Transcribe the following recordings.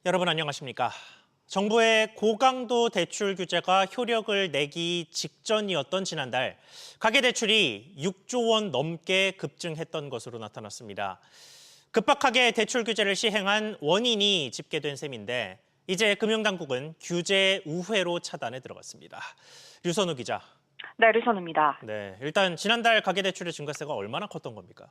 여러분 안녕하십니까? 정부의 고강도 대출 규제가 효력을 내기 직전이었던 지난달, 가계대출이 6조 원 넘게 급증했던 것으로 나타났습니다. 급박하게 대출 규제를 시행한 원인이 집계된 셈인데, 이제 금융당국은 규제 우회로 차단에 들어갔습니다. 류선우 기자. 네, 류선우입니다. 네, 일단 지난달 가계대출의 증가세가 얼마나 컸던 겁니까?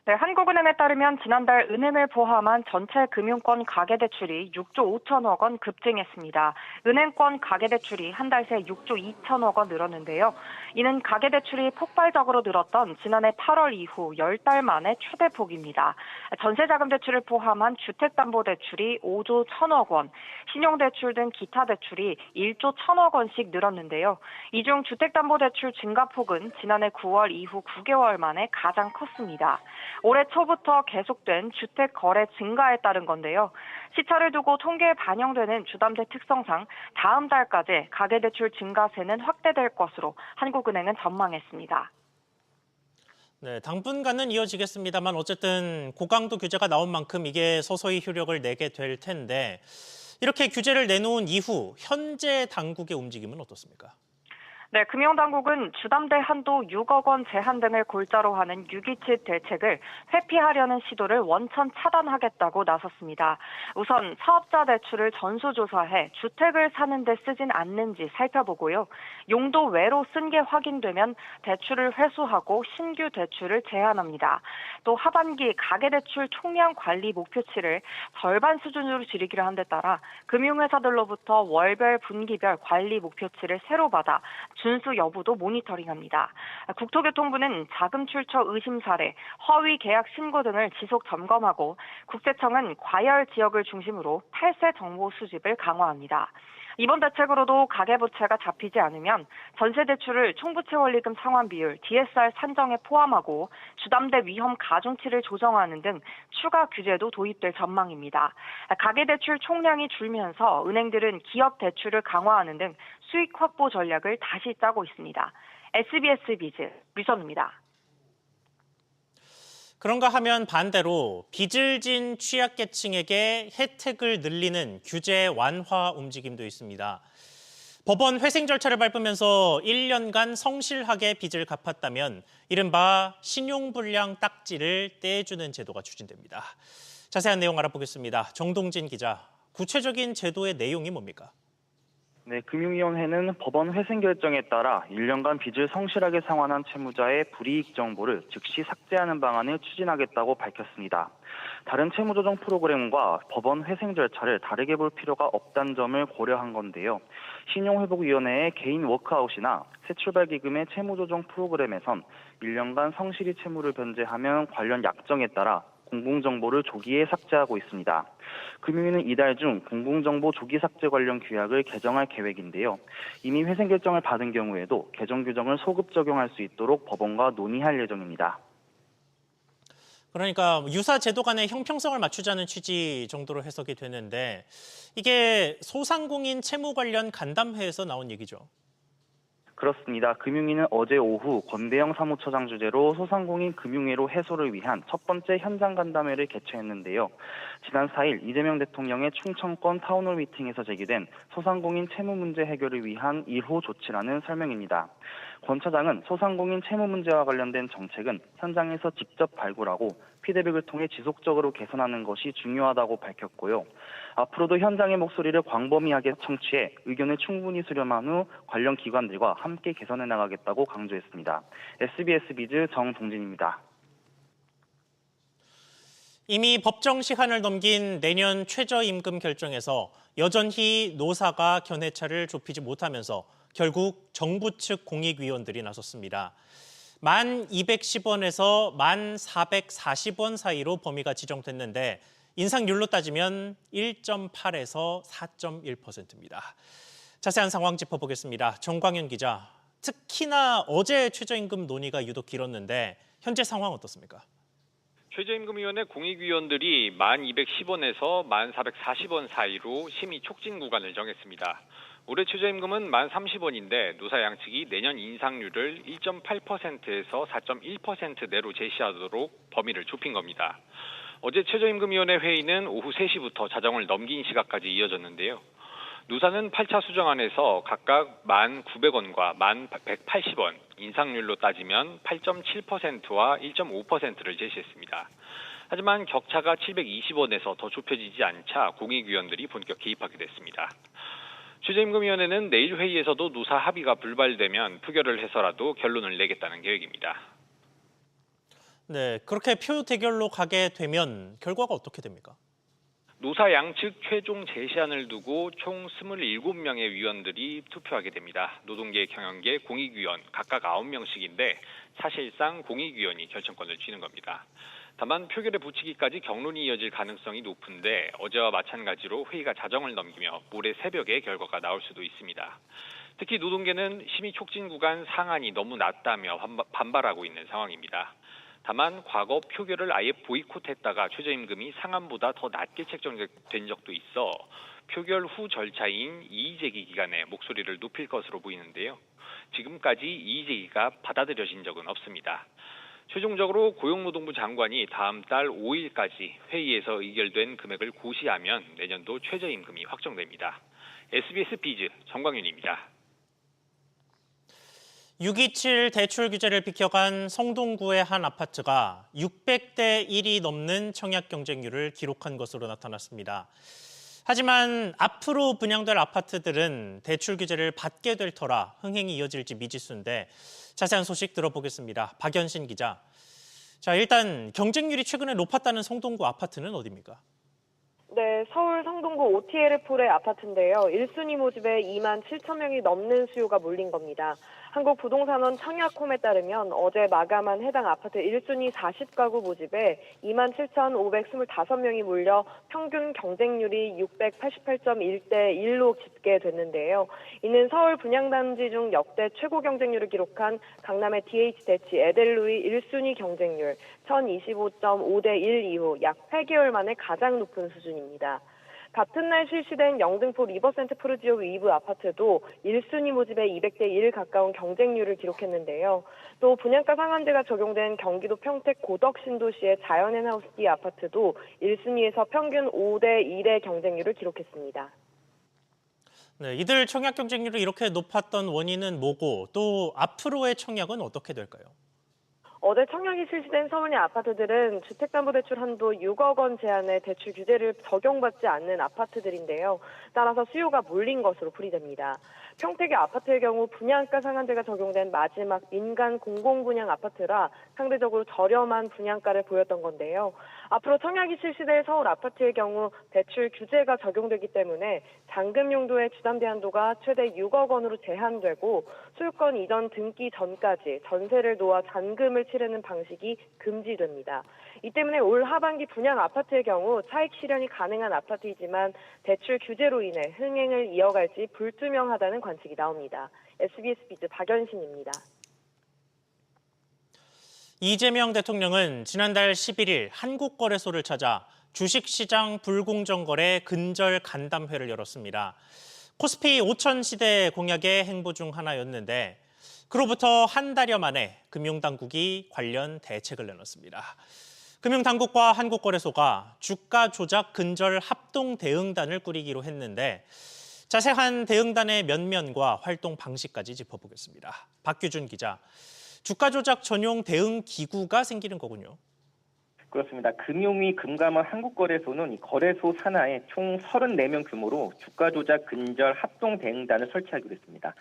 네, 한국은행에 따르면 지난달 은행을 포함한 전체 금융권 가계대출이 6조 5천억 원 급증했습니다. 은행권 가계대출이 한 달 새 6조 2천억 원 늘었는데요. 이는 가계대출이 폭발적으로 늘었던 지난해 8월 이후 10달 만에 최대폭입니다. 전세자금대출을 포함한 주택담보대출이 5조 1천억 원, 신용대출 등 기타 대출이 1조 1천억 원씩 늘었는데요. 이 중 주택담보대출 증가폭은 지난해 9월 이후 9개월 만에 가장 컸습니다. 올해 초부터 계속된 주택 거래 증가에 따른 건데요. 시차를 두고 통계에 반영되는 주담대 특성상 다음 달까지 가계대출 증가세는 확대될 것으로 한국은행은 전망했습니다. 네, 당분간은 이어지겠습니다만 어쨌든 고강도 규제가 나온 만큼 이게 서서히 효력을 내게 될 텐데, 이렇게 규제를 내놓은 이후 현재 당국의 움직임은 어떻습니까? 네, 금융당국은 주담대 한도 6억 원 제한 등을 골자로 하는 6.27 대책을 회피하려는 시도를 원천 차단하겠다고 나섰습니다. 우선 사업자 대출을 전수조사해 주택을 사는 데 쓰진 않는지 살펴보고요. 용도 외로 쓴 게 확인되면 대출을 회수하고 신규 대출을 제한합니다. 또 하반기 가계대출 총량 관리 목표치를 절반 수준으로 줄이기로 한 데 따라 금융회사들로부터 월별, 분기별 관리 목표치를 새로 받아 준수 여부도 모니터링합니다. 국토교통부는 자금 출처 의심 사례, 허위 계약 신고 등을 지속 점검하고 국세청은 과열 지역을 중심으로 탈세 정보 수집을 강화합니다. 이번 대책으로도 가계부채가 잡히지 않으면 전세대출을 총부채 원리금 상환 비율 DSR 산정에 포함하고 주담대 위험 가중치를 조정하는 등 추가 규제도 도입될 전망입니다. 가계대출 총량이 줄면서 은행들은 기업 대출을 강화하는 등 수익 확보 전략을 다시 짜고 있습니다. SBS 비즈 류선우입니다. 그런가 하면 반대로 빚을 진 취약계층에게 혜택을 늘리는 규제 완화 움직임도 있습니다. 법원 회생 절차를 밟으면서 1년간 성실하게 빚을 갚았다면 이른바 신용불량 딱지를 떼주는 제도가 추진됩니다. 자세한 내용 알아보겠습니다. 정동진 기자, 구체적인 제도의 내용이 뭡니까? 네, 금융위원회는 법원 회생 결정에 따라 1년간 빚을 성실하게 상환한 채무자의 불이익 정보를 즉시 삭제하는 방안을 추진하겠다고 밝혔습니다. 다른 채무조정 프로그램과 법원 회생 절차를 다르게 볼 필요가 없다는 점을 고려한 건데요. 신용회복위원회의 개인 워크아웃이나 새출발기금의 채무조정 프로그램에선 1년간 성실히 채무를 변제하면 관련 약정에 따라 공공정보를 조기에 삭제하고 있습니다. 금융위는 이달 중 공공정보 조기 삭제 관련 규약을 개정할 계획인데요. 이미 회생 결정을 받은 경우에도 개정 규정을 소급 적용할 수 있도록 법원과 논의할 예정입니다. 그러니까 유사 제도 간의 형평성을 맞추자는 취지 정도로 해석이 되는데, 이게 소상공인 채무 관련 간담회에서 나온 얘기죠. 그렇습니다. 금융위는 어제 오후 권대영 사무처장 주재로 소상공인 금융회로 해소를 위한 첫 번째 현장 간담회를 개최했는데요. 지난 4일 이재명 대통령의 충청권 타운홀 미팅에서 제기된 소상공인 채무 문제 해결을 위한 1호 조치라는 설명입니다. 권 차장은 소상공인 채무 문제와 관련된 정책은 현장에서 직접 발굴하고 피드백을 통해 지속적으로 개선하는 것이 중요하다고 밝혔고요. 앞으로도 현장의 목소리를 광범위하게 청취해 의견을 충분히 수렴한 후 관련 기관들과 함께 개선해 나가겠다고 강조했습니다. SBS 비즈 정동진입니다. 이미 법정 시한을 넘긴 내년 최저임금 결정에서 여전히 노사가 견해차를 좁히지 못하면서 결국 정부 측 공익위원들이 나섰습니다. 1,210원에서 1,440원 사이로 범위가 지정됐는데 인상률로 따지면 1.8에서 4.1%입니다. 자세한 상황 짚어보겠습니다. 정광윤 기자, 특히나 어제 최저임금 논의가 유독 길었는데 현재 상황 어떻습니까? 최저임금위원회 공익위원들이 1,210원에서 1,440원 사이로 심의 촉진 구간을 정했습니다. 올해 최저임금은 1,030원인데 노사 양측이 내년 인상률을 1.8%에서 4.1%내로 제시하도록 범위를 좁힌 겁니다. 어제 최저임금위원회 회의는 오후 3시부터 자정을 넘긴 시각까지 이어졌는데요. 누사는 8차 수정안에서 각각 1,900원과 1,180원, 인상률로 따지면 8.7%와 1.5%를 제시했습니다. 하지만 격차가 720원에서 더 좁혀지지 않자 공익위원들이 본격 개입하게 됐습니다. 최저임금위원회는 내일 회의에서도 누사 합의가 불발되면 표결을 해서라도 결론을 내겠다는 계획입니다. 네, 그렇게 표 대결로 가게 되면 결과가 어떻게 됩니까? 노사 양측 최종 제시안을 두고 총 27명의 위원들이 투표하게 됩니다. 노동계, 경영계, 공익위원 각각 9명씩인데 사실상 공익위원이 결정권을 쥐는 겁니다. 다만 표결에 붙이기까지 경론이 이어질 가능성이 높은데 어제와 마찬가지로 회의가 자정을 넘기며 모레 새벽에 결과가 나올 수도 있습니다. 특히 노동계는 심의 촉진 구간 상한이 너무 낮다며 반발하고 있는 상황입니다. 다만 과거 표결을 아예 보이콧했다가 최저임금이 상한보다 더 낮게 책정된 적도 있어 표결 후 절차인 이의제기 기간에 목소리를 높일 것으로 보이는데요. 지금까지 이의제기가 받아들여진 적은 없습니다. 최종적으로 고용노동부 장관이 다음 달 5일까지 회의에서 의결된 금액을 고시하면 내년도 최저임금이 확정됩니다. SBS 비즈 정광윤입니다. 6.27 대출 규제를 비켜간 성동구의 한 아파트가 600대 1이 넘는 청약 경쟁률을 기록한 것으로 나타났습니다. 하지만 앞으로 분양될 아파트들은 대출 규제를 받게 될 터라 흥행이 이어질지 미지수인데 자세한 소식 들어보겠습니다. 박연신 기자. 자, 일단 경쟁률이 최근에 높았다는 성동구 아파트는 어디입니까? 네, 서울 성동구 OTL폴의 아파트인데요. 1순위 모집에 2만 7천 명이 넘는 수요가 몰린 겁니다. 한국부동산원 청약홈에 따르면 어제 마감한 해당 아파트 1순위 40가구 모집에 2만 7,525명이 몰려 평균 경쟁률이 688.1대 1로 집계됐는데요. 이는 서울 분양단지 중 역대 최고 경쟁률을 기록한 강남의 DH대치 에델루이 1순위 경쟁률 1,025.5대 1 이후 약 8개월 만에 가장 높은 수준입니다. 같은 날 실시된 영등포 리버센트 푸르지오 위브 아파트도 1순위 모집에 200대 1 가까운 경쟁률을 기록했는데요. 또 분양가 상한제가 적용된 경기도 평택 고덕신도시의 자연앤하우스 D 아파트도 1순위에서 평균 5대 1의 경쟁률을 기록했습니다. 네, 이들 청약 경쟁률이 이렇게 높았던 원인은 뭐고 또 앞으로의 청약은 어떻게 될까요? 어제 청약이 실시된 서울의 아파트들은 주택담보대출 한도 6억 원 제한의 대출 규제를 적용받지 않는 아파트들인데요. 따라서 수요가 몰린 것으로 풀이됩니다. 평택의 아파트의 경우 분양가 상한제가 적용된 마지막 민간 공공분양 아파트라 상대적으로 저렴한 분양가를 보였던 건데요. 앞으로 청약이 실시될 서울 아파트의 경우 대출 규제가 적용되기 때문에 잔금 용도의 주담대 한도가 최대 6억 원으로 제한되고 소유권 이전 등기 전까지 전세를 놓아 잔금을 치르는 방식이 금지됩니다. 이 때문에 올 하반기 분양 아파트의 경우 차익 실현이 가능한 아파트이지만 대출 규제로 인해 흥행을 이어갈지 불투명하다는 관측이 나옵니다. SBS 비즈 박연신입니다. 이재명 대통령은 지난달 11일 한국거래소를 찾아 주식시장 불공정 거래 근절 간담회를 열었습니다. 코스피 5000 시대 공약의 행보 중 하나였는데 그로부터 한 달여 만에 금융당국이 관련 대책을 내놨습니다. 금융당국과 한국거래소가 주가 조작 근절 합동 대응단을 꾸리기로 했는데 자세한 대응단의 면면과 활동 방식까지 짚어보겠습니다. 박규준 기자, 주가 조작 전용 대응 기구가 생기는 거군요. 그렇습니다. 금융위 금감원 한국거래소는 이 거래소 산하에 총 34명 규모로 주가 조작 근절 합동 대응단을 설치하기로 했습니다.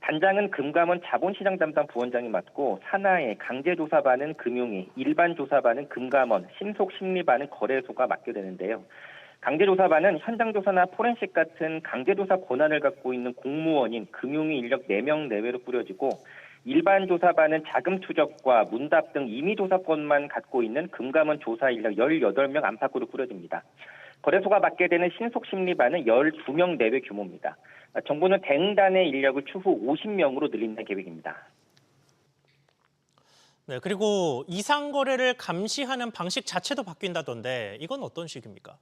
단장은 금감원 자본시장 담당 부원장이 맡고 산하에 강제조사반은 금융위, 일반조사반은 금감원, 신속심리반은 거래소가 맡게 되는데요. 강제조사반은 현장조사나 포렌식 같은 강제조사 권한을 갖고 있는 공무원인 금융위 인력 4명 내외로 꾸려지고 일반 조사반은 자금 추적과 문답 등 임의 조사권만 갖고 있는 금감원 조사 인력 18명 안팎으로 꾸려집니다. 거래소가 맡게 되는 신속심리반은 12명 내외 규모입니다. 정부는 대응단의 인력을 추후 50명으로 늘린다는 계획입니다. 네, 그리고 이상 거래를 감시하는 방식 자체도 바뀐다던데 이건 어떤 식입니까?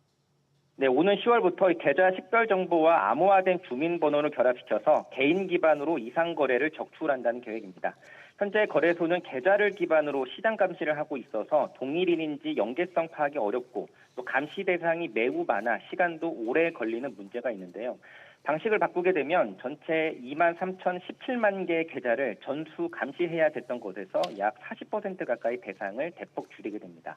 네, 오는 10월부터 계좌 식별 정보와 암호화된 주민번호를 결합시켜서 개인 기반으로 이상 거래를 적출한다는 계획입니다. 현재 거래소는 계좌를 기반으로 시장 감시를 하고 있어서 동일인인지 연계성 파악이 어렵고 또 감시 대상이 매우 많아 시간도 오래 걸리는 문제가 있는데요. 방식을 바꾸게 되면 전체 23,017만 개의 계좌를 전수 감시해야 됐던 곳에서 약 40% 가까이 대상을 대폭 줄이게 됩니다.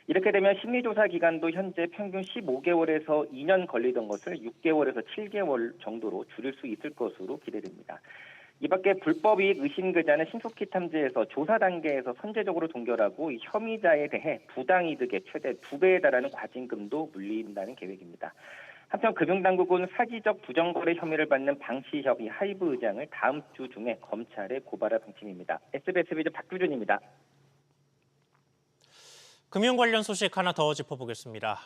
이렇게 되면 심리조사 기간도 현재 평균 15개월에서 2년 걸리던 것을 6개월에서 7개월 정도로 줄일 수 있을 것으로 기대됩니다. 이 밖에 불법 이익 의심 계좌는 신속히 탐지해서 조사 단계에서 선제적으로 동결하고 혐의자에 대해 부당이득의 최대 2배에 달하는 과징금도 물린다는 계획입니다. 한편 금융당국은 사기적 부정거래 혐의를 받는 방시협의 하이브 의장을 다음 주 중에 검찰에 고발할 방침입니다. SBS 비즈 박규준입니다. 금융 관련 소식 하나 더 짚어보겠습니다.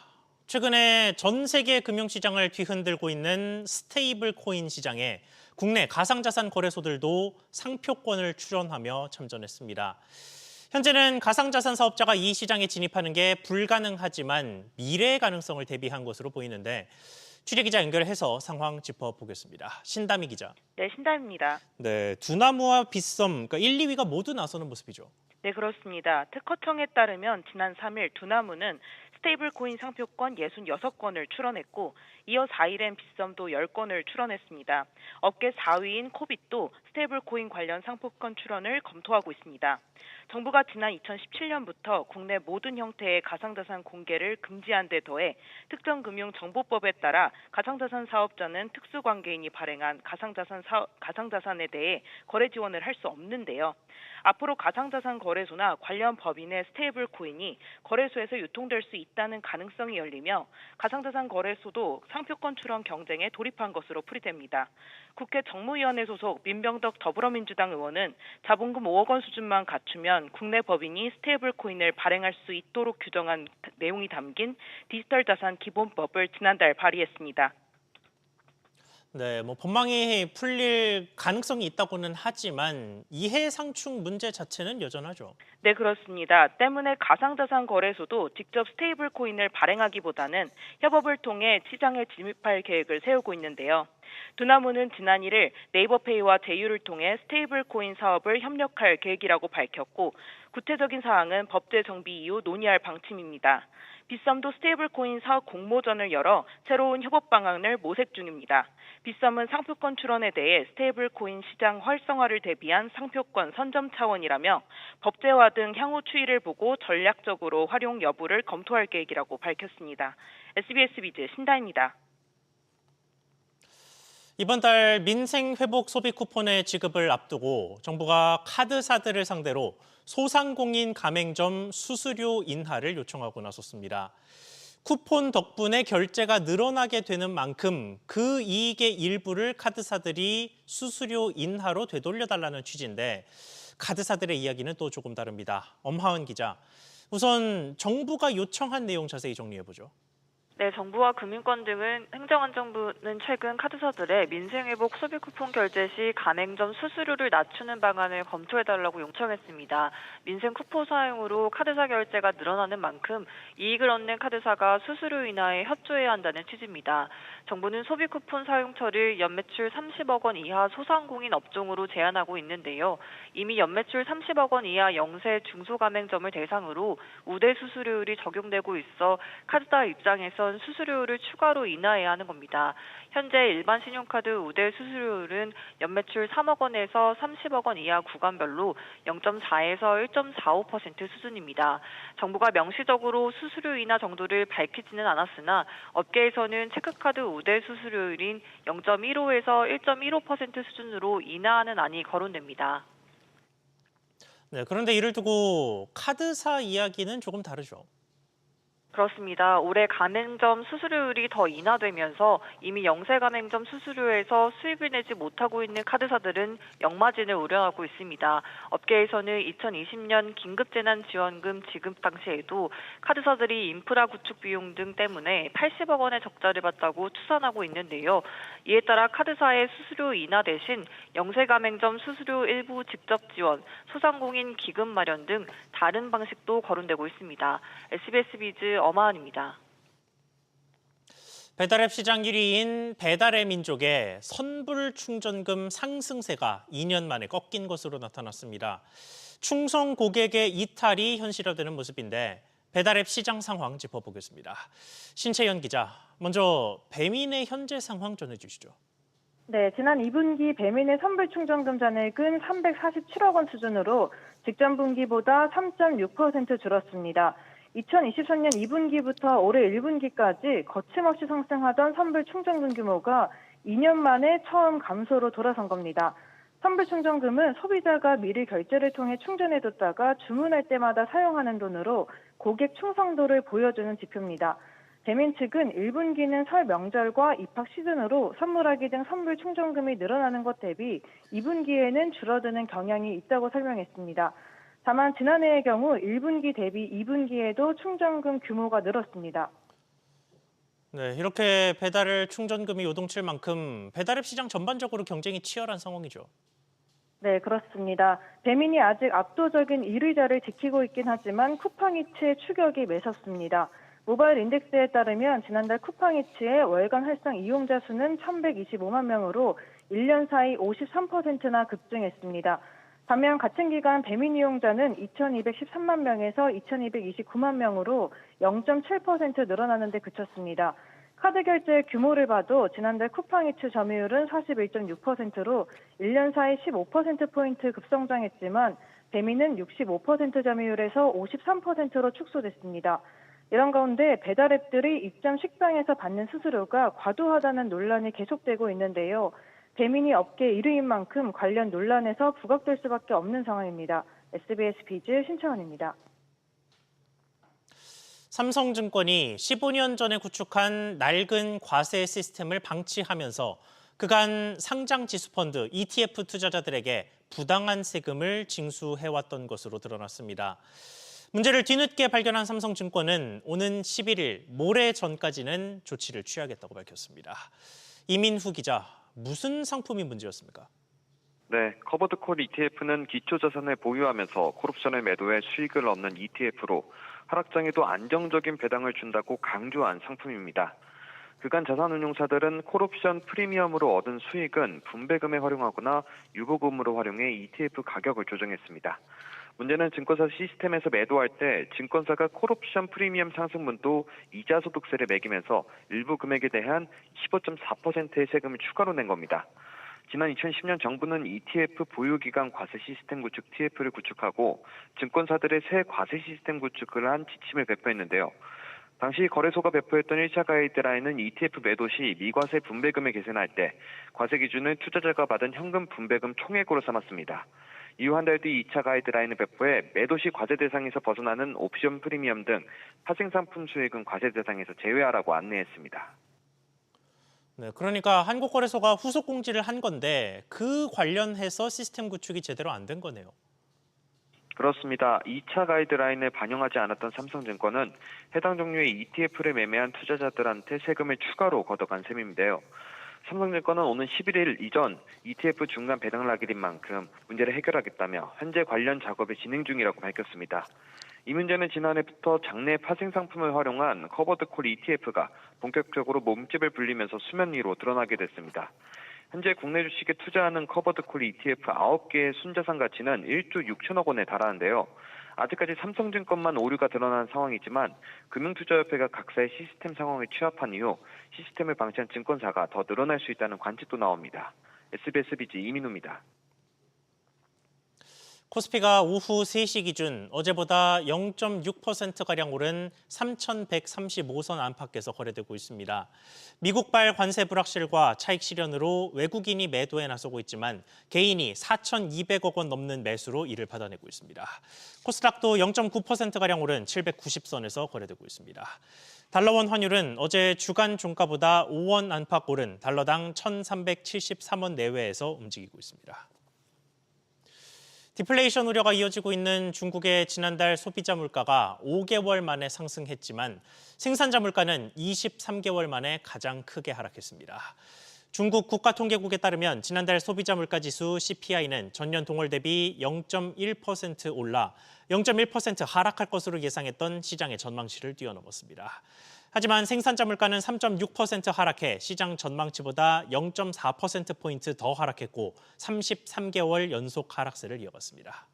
최근에 전 세계 금융시장을 뒤흔들고 있는 스테이블 코인 시장에 국내 가상자산 거래소들도 상표권을 출원하며 참전했습니다. 현재는 가상자산 사업자가 이 시장에 진입하는 게 불가능하지만 미래의 가능성을 대비한 것으로 보이는데 취재기자 연결해서 상황 짚어보겠습니다. 신다미 기자. 네, 신다입니다. 네, 두나무와 빗썸, 그러니까 1, 2위가 모두 나서는 모습이죠. 네, 그렇습니다. 특허청에 따르면 지난 3일 두나무는 스테이블 코인 상표권 66건을 출원했고 이어 4일엔 빗썸도 10건을 출원했습니다. 업계 4위인 코빗도 스테이블 코인 관련 상표권 출원을 검토하고 있습니다. 정부가 지난 2017년부터 국내 모든 형태의 가상자산 공개를 금지한 데 더해 특정금융정보법에 따라 가상자산 사업자는 특수관계인이 발행한 가상자산에 대해 거래 지원을 할 수 없는데요. 앞으로 가상자산 거래소나 관련 법인의 스테이블 코인이 거래소에서 유통될 수 있다는 가능성이 열리며 가상자산 거래소도 상표권 출원 경쟁에 돌입한 것으로 풀이됩니다. 국회 정무위원회 소속 민병덕 더불어민주당 의원은 자본금 5억 원 수준만 갖추면 국내 법인이 스테이블 코인을 발행할 수 있도록 규정한 내용이 담긴 디지털 자산 기본법을 지난달 발의했습니다. 네, 법망이 풀릴 가능성이 있다고는 하지만 이해상충 문제 자체는 여전하죠. 네, 그렇습니다. 때문에 가상자산 거래소도 직접 스테이블 코인을 발행하기보다는 협업을 통해 시장에 진입할 계획을 세우고 있는데요. 두나무는 지난 1일 네이버페이와 제휴를 통해 스테이블 코인 사업을 협력할 계획이라고 밝혔고 구체적인 사항은 법제 정비 이후 논의할 방침입니다. 빗썸도 스테이블 코인 사업 공모전을 열어 새로운 협업 방안을 모색 중입니다. 빗썸은 상표권 출원에 대해 스테이블 코인 시장 활성화를 대비한 상표권 선점 차원이라며 법제화 등 향후 추이를 보고 전략적으로 활용 여부를 검토할 계획이라고 밝혔습니다. SBS 비즈 신다입니다. 이번 달 민생회복 소비 쿠폰의 지급을 앞두고 정부가 카드사들을 상대로 소상공인 가맹점 수수료 인하를 요청하고 나섰습니다. 쿠폰 덕분에 결제가 늘어나게 되는 만큼 그 이익의 일부를 카드사들이 수수료 인하로 되돌려달라는 취지인데 카드사들의 이야기는 또 조금 다릅니다. 엄하은 기자, 우선 정부가 요청한 내용 자세히 정리해보죠. 네, 정부와 금융권 등은 행정안전부는 최근 카드사들의 민생회복 소비 쿠폰 결제 시 가맹점 수수료를 낮추는 방안을 검토해달라고 요청했습니다. 민생 쿠폰 사용으로 카드사 결제가 늘어나는 만큼 이익을 얻는 카드사가 수수료 인하에 협조해야 한다는 취지입니다. 정부는 소비 쿠폰 사용처를 연매출 30억 원 이하 소상공인 업종으로 제한하고 있는데요. 이미 연매출 30억 원 이하 영세 중소가맹점을 대상으로 우대 수수료율이 적용되고 있어 카드사 입장에서 수수료를 추가로 인하해야 하는 겁니다. 현재 일반 신용카드 우대 수수료율은 연매출 3억 원에서 30억 원 이하 구간별로 0.4에서 1.45% 수준입니다. 정부가 명시적으로 수수료 인하 정도를 밝히지는 않았으나 업계에서는 체크카드 우대 수수료율인 0.15에서 1.15% 수준으로 인하하는 안이 거론됩니다. 네, 그런데 이를 두고 카드사 이야기는 조금 다르죠. 그렇습니다. 올해 가맹점 수수료율이 더 인하되면서 이미 영세 가맹점 수수료에서 수익을 내지 못하고 있는 카드사들은 역마진을 우려하고 있습니다. 업계에서는 2020년 긴급재난지원금 지급 당시에도 카드사들이 인프라 구축 비용 등 때문에 80억 원의 적자를 봤다고 추산하고 있는데요. 이에 따라 카드사의 수수료 인하 대신 영세 가맹점 수수료 일부 직접 지원, 소상공인 기금 마련 등 다른 방식도 거론되고 있습니다. SBS 비즈 엄하은입니다. 배달앱 시장 1위인 배달의 민족의 선불 충전금 상승세가 2년 만에 꺾인 것으로 나타났습니다. 충성 고객의 이탈이 현실화되는 모습인데 배달앱 시장 상황 짚어보겠습니다. 신채연 기자, 먼저 배민의 현재 상황 전해주시죠. 네, 지난 2분기 배민의 선불 충전금 잔액은 347억 원 수준으로 직전 분기보다 3.6% 줄었습니다. 2023년 2분기부터 올해 1분기까지 거침없이 상승하던 선불 충전금 규모가 2년 만에 처음 감소로 돌아선 겁니다. 선불 충전금은 소비자가 미리 결제를 통해 충전해뒀다가 주문할 때마다 사용하는 돈으로 고객 충성도를 보여주는 지표입니다. 배민 측은 1분기는 설 명절과 입학 시즌으로 선물하기 등 선불 충전금이 늘어나는 것 대비 2분기에는 줄어드는 경향이 있다고 설명했습니다. 다만 지난해의 경우 1분기 대비 2분기에도 충전금 규모가 늘었습니다. 네, 이렇게 배달을 충전금이 요동칠 만큼 배달앱 시장 전반적으로 경쟁이 치열한 상황이죠. 네, 그렇습니다. 배민이 아직 압도적인 1위자를 지키고 있긴 하지만 쿠팡이츠의 추격이 매섭습니다. 모바일 인덱스에 따르면 지난달 쿠팡이츠의 월간 활성 이용자 수는 1,125만 명으로 1년 사이 53%나 급증했습니다. 반면 같은 기간 배민 이용자는 2,213만 명에서 2,229만 명으로 0.7% 늘어나는 데 그쳤습니다. 카드 결제 규모를 봐도 지난달 쿠팡이츠 점유율은 41.6%로 1년 사이 15%포인트 급성장했지만 배민은 65% 점유율에서 53%로 축소됐습니다. 이런 가운데 배달앱들이 입점 식당에서 받는 수수료가 과도하다는 논란이 계속되고 있는데요. 배민이 업계 1위인 만큼 관련 논란에서 부각될 수밖에 없는 상황입니다. SBS 비즈 신채원입니다. 삼성증권이 15년 전에 구축한 낡은 과세 시스템을 방치하면서 그간 상장 지수펀드 ETF 투자자들에게 부당한 세금을 징수해왔던 것으로 드러났습니다. 문제를 뒤늦게 발견한 삼성증권은 오는 11일 모레 전까지는 조치를 취하겠다고 밝혔습니다. 이민후 기자, 무슨 상품이 문제였습니까? 네, 커버드콜 ETF는 기초자산을 보유하면서 콜옵션을 매도해 수익을 얻는 ETF로 하락장에도 안정적인 배당을 준다고 강조한 상품입니다. 그간 자산운용사들은 콜옵션 프리미엄으로 얻은 수익은 분배금에 활용하거나 유보금으로 활용해 ETF 가격을 조정했습니다. 문제는 증권사 시스템에서 매도할 때 증권사가 콜옵션 프리미엄 상승분도 이자 소득세를 매기면서 일부 금액에 대한 15.4%의 세금을 추가로 낸 겁니다. 지난 2010년 정부는 ETF 보유기간 과세 시스템 구축 TF를 구축하고 증권사들의 새 과세 시스템 구축을 한 지침을 배포했는데요. 당시 거래소가 배포했던 1차 가이드라인은 ETF 매도 시 미과세 분배금을 계산할 때 과세 기준을 투자자가 받은 현금 분배금 총액으로 삼았습니다. 이후 한 달 뒤 2차 가이드라인을 배포해 매도 시 과세 대상에서 벗어나는 옵션 프리미엄 등 파생상품 수익은 과세 대상에서 제외하라고 안내했습니다. 네, 그러니까 한국거래소가 후속 공지를 한 건데 그 관련해서 시스템 구축이 제대로 안 된 거네요. 그렇습니다. 2차 가이드라인을 반영하지 않았던 삼성증권은 해당 종류의 ETF를 매매한 투자자들한테 세금을 추가로 걷어간 셈인데요. 삼성증권은 오는 11일 이전 ETF 중간 배당 락일인 만큼 문제를 해결하겠다며 현재 관련 작업을 진행 중이라고 밝혔습니다. 이 문제는 지난해부터 장내 파생 상품을 활용한 커버드콜 ETF가 본격적으로 몸집을 불리면서 수면 위로 드러나게 됐습니다. 현재 국내 주식에 투자하는 커버드콜 ETF 9개의 순자산 가치는 1조 6천억 원에 달하는데요. 아직까지 삼성증권만 오류가 드러난 상황이지만 금융투자협회가 각사의 시스템 상황을 취합한 이후 시스템을 방치한 증권사가 더 늘어날 수 있다는 관측도 나옵니다. SBS 비즈 이민우입니다. 코스피가 오후 3시 기준 어제보다 0.6%가량 오른 3,135선 안팎에서 거래되고 있습니다. 미국발 관세 불확실과 차익 실현으로 외국인이 매도에 나서고 있지만 개인이 4,200억 원 넘는 매수로 이를 받아내고 있습니다. 코스닥도 0.9%가량 오른 790선에서 거래되고 있습니다. 달러원 환율은 어제 주간 종가보다 5원 안팎 오른 달러당 1,373원 내외에서 움직이고 있습니다. 디플레이션 우려가 이어지고 있는 중국의 지난달 소비자 물가가 5개월 만에 상승했지만 생산자 물가는 23개월 만에 가장 크게 하락했습니다. 중국 국가통계국에 따르면 지난달 소비자 물가 지수 CPI는 전년 동월 대비 0.1% 올라 0.1% 하락할 것으로 예상했던 시장의 전망치를 뛰어넘었습니다. 하지만 생산자 물가는 3.6% 하락해 시장 전망치보다 0.4%포인트 더 하락했고 33개월 연속 하락세를 이어갔습니다.